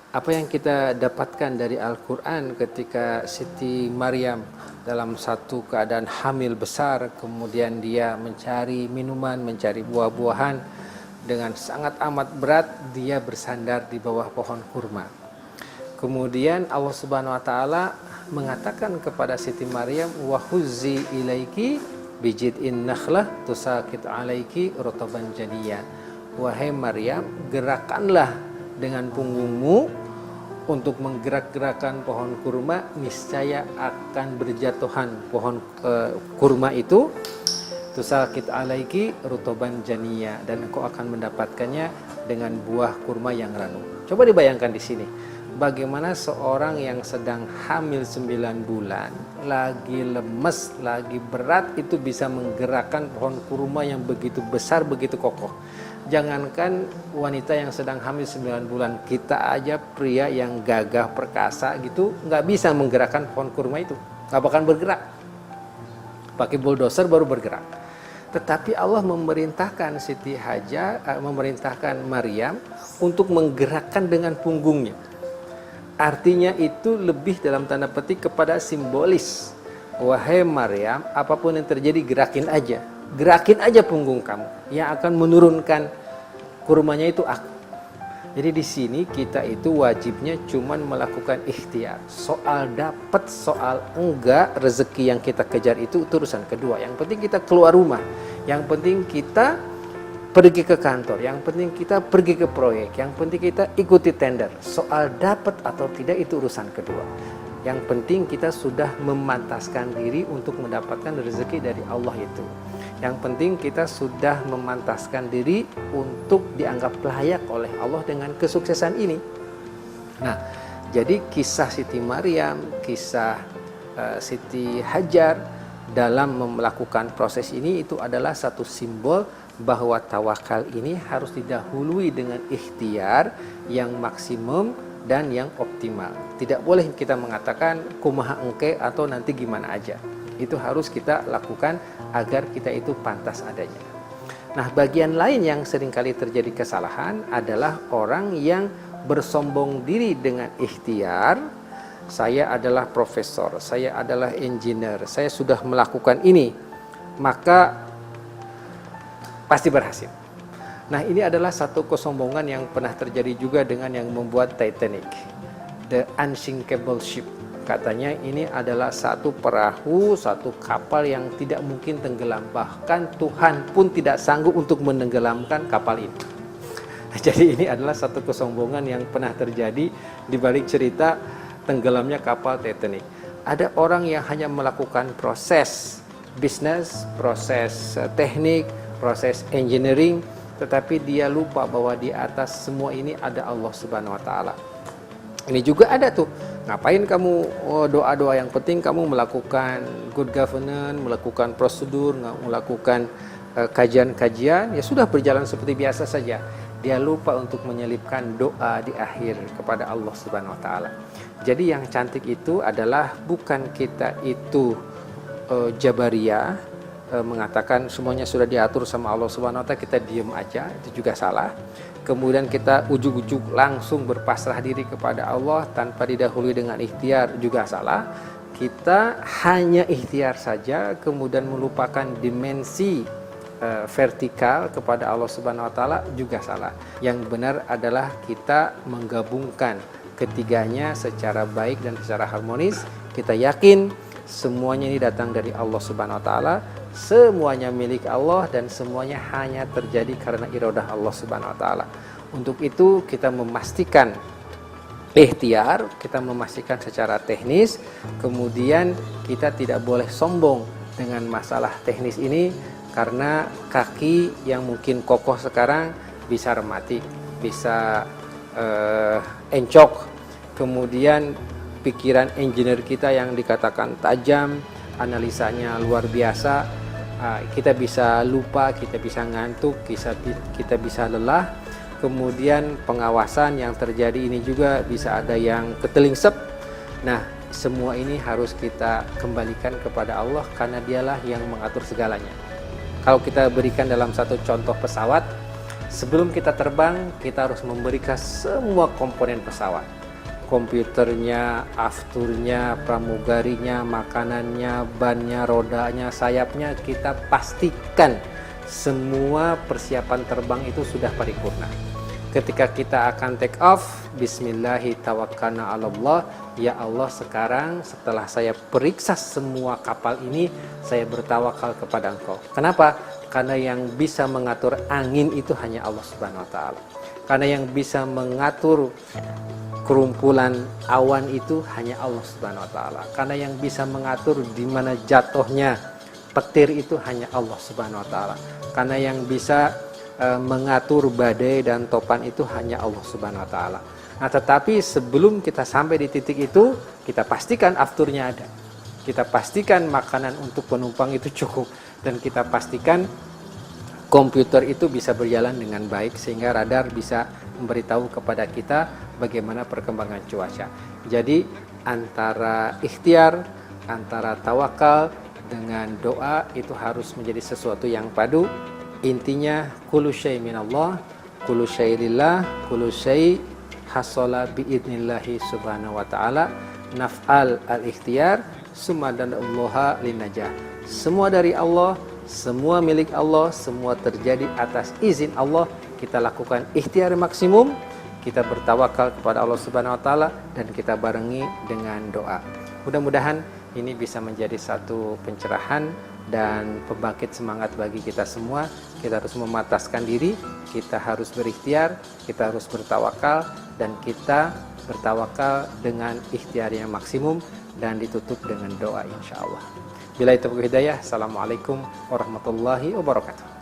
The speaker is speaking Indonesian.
Apa yang kita dapatkan dari Al-Quran ketika Siti Maryam dalam satu keadaan hamil besar, kemudian dia mencari minuman, mencari buah-buahan, dengan sangat amat berat dia bersandar di bawah pohon kurma. Kemudian Allah Subhanahu wa taala mengatakan kepada Siti Maryam, wa huzzi ilaiki bijid'in nakhlah tusaqit alaiki rutaban janiyya. Wahai Maryam, gerakanlah dengan punggungmu untuk menggerak-gerakkan pohon kurma, niscaya akan berjatuhan pohon kurma itu, tusaqit alaiki rutaban janiyya, dan engkau akan mendapatkannya dengan buah kurma yang ranu. Coba dibayangkan di sini, bagaimana seorang yang sedang hamil 9 bulan, lagi lemes, lagi berat, itu bisa menggerakkan pohon kurma yang begitu besar, begitu kokoh. Jangankan wanita yang sedang hamil 9 bulan, kita aja pria yang gagah perkasa gitu, nggak bisa menggerakkan pohon kurma itu, nggak bakal bergerak. Pakai bulldozer baru bergerak. Tetapi Allah memerintahkan Siti Hajar, memerintahkan Maryam untuk menggerakkan dengan punggungnya. Artinya itu lebih dalam tanda petik kepada simbolis. Wahai Maryam, apapun yang terjadi gerakin aja. Gerakin aja punggung kamu. Yang akan menurunkan kurmanya itu aku. Jadi di sini kita itu wajibnya cuman melakukan ikhtiar. Soal dapat, soal enggak, rezeki yang kita kejar itu urusan kedua. Yang penting kita keluar rumah. Yang penting kita pergi ke kantor, yang penting kita pergi ke proyek, yang penting kita ikuti tender. Soal dapat atau tidak itu urusan kedua. Yang penting kita sudah memantaskan diri untuk mendapatkan rezeki dari Allah itu. Yang penting kita sudah memantaskan diri untuk dianggap layak oleh Allah dengan kesuksesan ini. Nah, jadi kisah Siti Maryam, kisah Siti Hajar dalam melakukan proses ini itu adalah satu simbol bahwa tawakal ini harus didahului dengan ikhtiar yang maksimum dan yang optimal. Tidak boleh kita mengatakan kumaha engke atau nanti gimana aja. Itu harus kita lakukan agar kita itu pantas adanya. Nah, bagian lain yang seringkali terjadi kesalahan adalah orang yang bersombong diri dengan ikhtiar. Saya adalah profesor, saya adalah engineer, saya sudah melakukan ini, maka pasti berhasil. Nah, ini adalah satu kesombongan yang pernah terjadi juga dengan yang membuat Titanic, the unsinkable ship. Katanya ini adalah satu perahu, satu kapal yang tidak mungkin tenggelam. Bahkan Tuhan pun tidak sanggup untuk menenggelamkan kapal ini. Jadi ini adalah satu kesombongan yang pernah terjadi di balik cerita tenggelamnya kapal Titanic. Ada orang yang hanya melakukan proses bisnis, proses teknik, proses engineering, tetapi dia lupa bahwa di atas semua ini ada Allah Subhanahu wa taala. Ini juga ada tuh. Ngapain kamu doa-doa, yang penting kamu melakukan good governance, melakukan prosedur, melakukan kajian-kajian, ya sudah berjalan seperti biasa saja. Dia lupa untuk menyelipkan doa di akhir kepada Allah Subhanahu wa taala. Jadi yang cantik itu adalah bukan kita itu jabariyah, mengatakan semuanya sudah diatur sama Allah Subhanahu wa taala, kita diem aja, itu juga salah. Kemudian kita ujug-ujug langsung berpasrah diri kepada Allah tanpa didahului dengan ikhtiar, juga salah. Kita hanya ikhtiar saja kemudian melupakan dimensi vertikal kepada Allah Subhanahu wa taala, juga salah. Yang benar adalah kita menggabungkan ketiganya secara baik dan secara harmonis. Kita yakin semuanya ini datang dari Allah Subhanahu wa taala, semuanya milik Allah dan semuanya hanya terjadi karena iradah Allah Subhanahu wa taala. Untuk itu kita memastikan ikhtiar, kita memastikan secara teknis, kemudian kita tidak boleh sombong dengan masalah teknis ini, karena kaki yang mungkin kokoh sekarang bisa rematik, bisa encok. Kemudian pikiran engineer kita yang dikatakan tajam, analisanya luar biasa, kita bisa lupa, kita bisa ngantuk, kita bisa lelah. Kemudian pengawasan yang terjadi ini juga bisa ada yang ketelingsep. Nah, semua ini harus kita kembalikan kepada Allah, karena dialah yang mengatur segalanya. Kalau kita berikan dalam satu contoh pesawat, sebelum kita terbang, kita harus memberikan semua komponen pesawat. komputernya, afturnya, pramugarinya, makanannya, bannya, rodanya, sayapnya, kita pastikan semua persiapan terbang itu sudah paripurna. Ketika kita akan take off, bismillahi tawakkalna 'alallah, ya Allah, sekarang setelah saya periksa semua kapal ini, saya bertawakal kepada Engkau. Kenapa? Karena yang bisa mengatur angin itu hanya Allah Subhanahu wa taala. Karena yang bisa mengatur kerumpulan awan itu hanya Allah Subhanahu wa taala. Karena yang bisa mengatur di mana jatuhnya petir itu hanya Allah Subhanahu wa taala. Karena yang bisa mengatur badai dan topan itu hanya Allah Subhanahu wa taala. Nah, tetapi sebelum kita sampai di titik itu, kita pastikan afturnya ada. Kita pastikan makanan untuk penumpang itu cukup, dan kita pastikan komputer itu bisa berjalan dengan baik sehingga radar bisa memberitahu kepada kita bagaimana perkembangan cuaca. Jadi antara ikhtiar, antara tawakal dengan doa itu harus menjadi sesuatu yang padu. Intinya kullu syai' minallah, kullu syai' lillah, kullu syai' hasala biidnillahi subhanahu wa ta'ala, naf'al al-ikhtiyar summa danallaha linajah. Semua dari Allah, semua milik Allah, semua terjadi atas izin Allah. Kita lakukan ikhtiar maksimum, kita bertawakal kepada Allah Subhanahu wa taala, dan kita barengi dengan doa. Mudah-mudahan ini bisa menjadi satu pencerahan dan pembangkit semangat bagi kita semua. Kita harus memataskan diri, kita harus berikhtiar, kita harus bertawakal, dan kita bertawakal dengan ikhtiar yang maksimum dan ditutup dengan doa insya Allah. Bila itu hidayah, assalamualaikum warahmatullahi wabarakatuh.